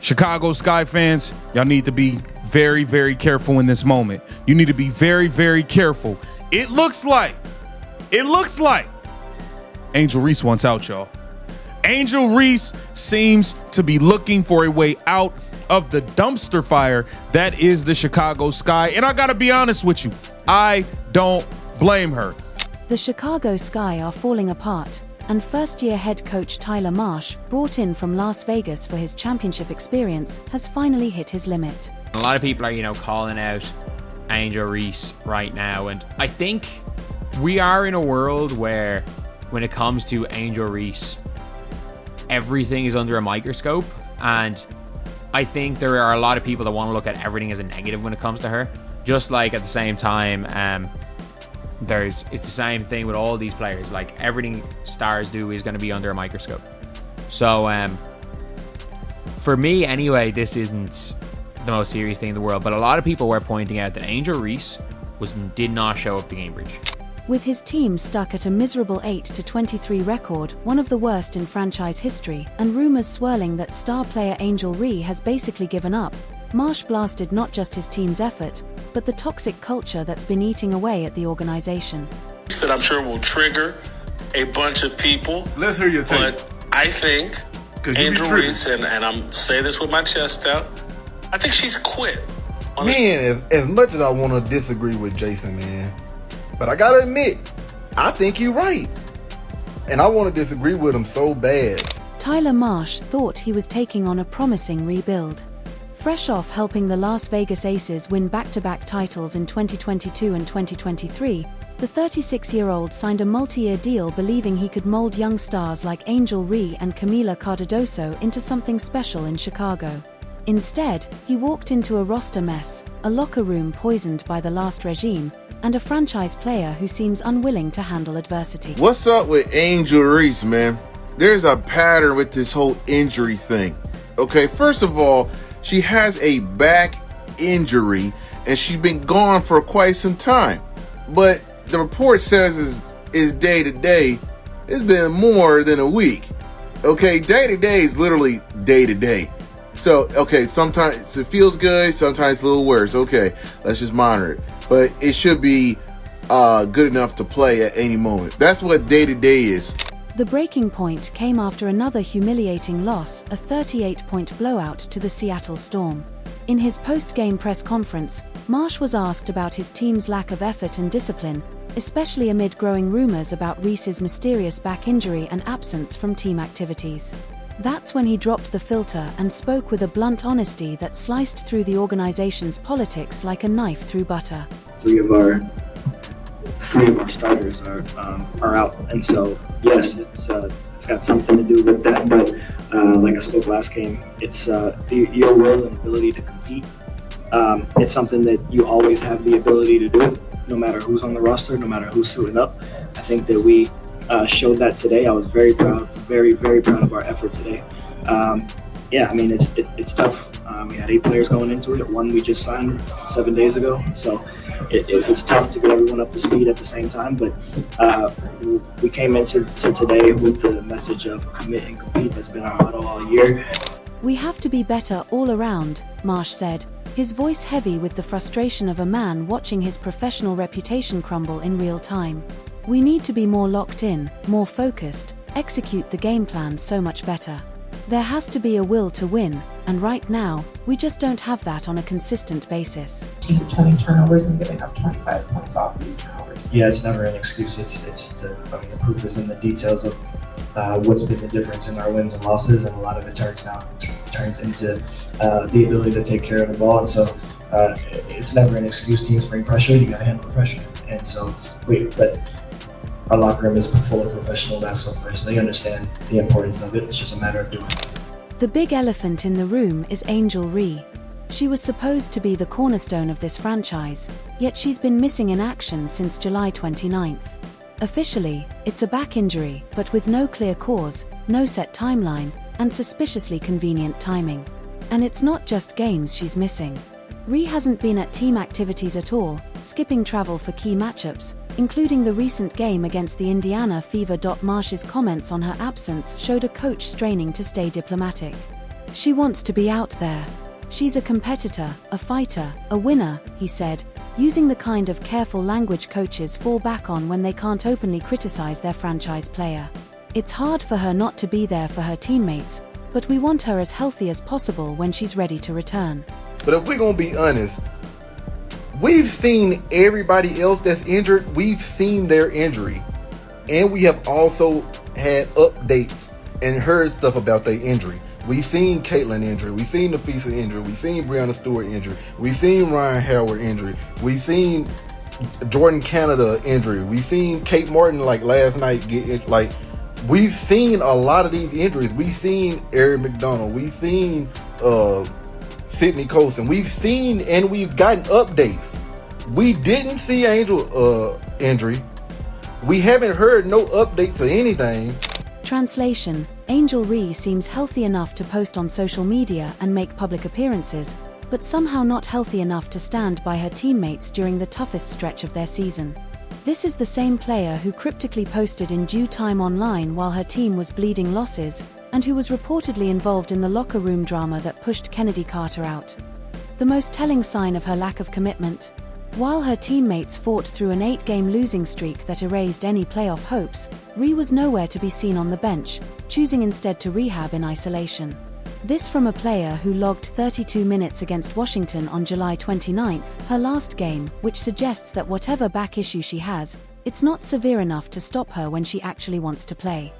Chicago Sky fans, y'all need to be very, very careful in this moment. You need to be very, very careful. It looks like Angel Reese wants out, y'all. Angel Reese seems to be looking for a way out of the dumpster fire that is the Chicago Sky. And I gotta be honest with you, I don't blame her. The Chicago Sky are falling apart, and first-year head coach Tyler Marsh, brought in from Las Vegas for his championship experience, has finally hit his limit. A lot of people are, calling out Angel Reese right now, and I think we are in a world where, when it comes to Angel Reese, everything is under a microscope, and I think there are a lot of people that want to look at everything as a negative when it comes to her. Just like at the same time, it's the same thing with all these players. Like, everything stars do is going to be under a microscope. So for me anyway, this isn't the most serious thing in the world, but a lot of people were pointing out that Angel Reese did not show up to Cambridge. With his team stuck at a miserable 8-23 record, one of the worst in franchise history, and rumors swirling that star player Angel Reese has basically given up, Marsh blasted not just his team's effort, but the toxic culture that's been eating away at the organization. That I'm sure will trigger a bunch of people. Let's hear your take. But I think Angel Reese, and I'm saying this with my chest out, I think she's quit. Man, as much as I want to disagree with Jason, man, but I gotta admit, I think you're right. And I want to disagree with him so bad. Tyler Marsh thought he was taking on a promising rebuild. Fresh off helping the Las Vegas Aces win back-to-back titles in 2022 and 2023, the 36-year-old signed a multi-year deal believing he could mold young stars like Angel Reese and Camila Cardoso into something special in Chicago. Instead, he walked into a roster mess, a locker room poisoned by the last regime, and a franchise player who seems unwilling to handle adversity. What's up with Angel Reese, man? There's a pattern with this whole injury thing. Okay, first of all, she has a back injury and she's been gone for quite some time. But the report says is day to day. It's been more than a week. Okay, day to day is literally day to day. So, okay, sometimes it feels good, sometimes it's a little worse. Okay, let's just monitor it. But it should be good enough to play at any moment. That's what day to day is. The breaking point came after another humiliating loss, a 38-point blowout to the Seattle Storm. In his post-game press conference, Marsh was asked about his team's lack of effort and discipline, especially amid growing rumors about Reese's mysterious back injury and absence from team activities. That's when he dropped the filter and spoke with a blunt honesty that sliced through the organization's politics like a knife through butter. Three of our starters are out, and so yes, it's got something to do with that. But like I spoke last game, it's your will and ability to compete. It's something that you always have the ability to do, no matter who's on the roster, no matter who's suiting up. I think that we showed that today. I was very proud, very, very proud of our effort today. Yeah, I mean, it's tough. We had 8 players going into it. 1 we just signed 7 days ago. So it's tough to get everyone up to speed at the same time. But we came into today with the message of commit and compete. That's been our motto all year. We have to be better all around, Marsh said, his voice heavy with the frustration of a man watching his professional reputation crumble in real time. We need to be more locked in, more focused, execute the game plan so much better. There has to be a will to win, and right now, we just don't have that on a consistent basis. Team turning turnovers and giving up 25 points off these turnovers. Yeah, it's never an excuse. The proof is in the details of what's been the difference in our wins and losses, and a lot of it turns into the ability to take care of the ball. And so it's never an excuse. Teams bring pressure. You got to handle the pressure. And so but our locker room is full of professional basketball players. So they understand the importance of it. It's just a matter of doing it. The big elephant in the room is Angel Reese. She was supposed to be the cornerstone of this franchise, yet she's been missing in action since July 29th. Officially, it's a back injury, but with no clear cause, no set timeline, and suspiciously convenient timing. And it's not just games she's missing. Reese hasn't been at team activities at all, skipping travel for key matchups, including the recent game against the Indiana Fever. Marsh's comments on her absence showed a coach straining to stay diplomatic. She wants to be out there. She's a competitor, a fighter, a winner, he said, using the kind of careful language coaches fall back on when they can't openly criticize their franchise player. It's hard for her not to be there for her teammates, but we want her as healthy as possible when she's ready to return. But if we're going to be honest, we've seen everybody else that's injured, we've seen their injury. And we have also had updates and heard stuff about their injury. We've seen Caitlyn injury. We've seen Nafisa injury. We've seen Breonna Stewart injury. We've seen Ryan Howard injury. We've seen Jordan Canada injury. We've seen Kate Martin last night get injured. We've seen a lot of these injuries. We've seen Eric McDonald. We've seen Sydney Colson. We've seen and we've gotten updates. We didn't see Angel injury. We haven't heard no updates or anything. Translation: Angel Reese seems healthy enough to post on social media and make public appearances, but somehow not healthy enough to stand by her teammates during the toughest stretch of their season. This is the same player who cryptically posted in due time online while her team was bleeding losses, and who was reportedly involved in the locker room drama that pushed Kennedy Carter out. The most telling sign of her lack of commitment? While her teammates fought through an 8-game losing streak that erased any playoff hopes, Ree was nowhere to be seen on the bench, choosing instead to rehab in isolation. This from a player who logged 32 minutes against Washington on July 29th, her last game, which suggests that whatever back issue she has, it's not severe enough to stop her when she actually wants to play.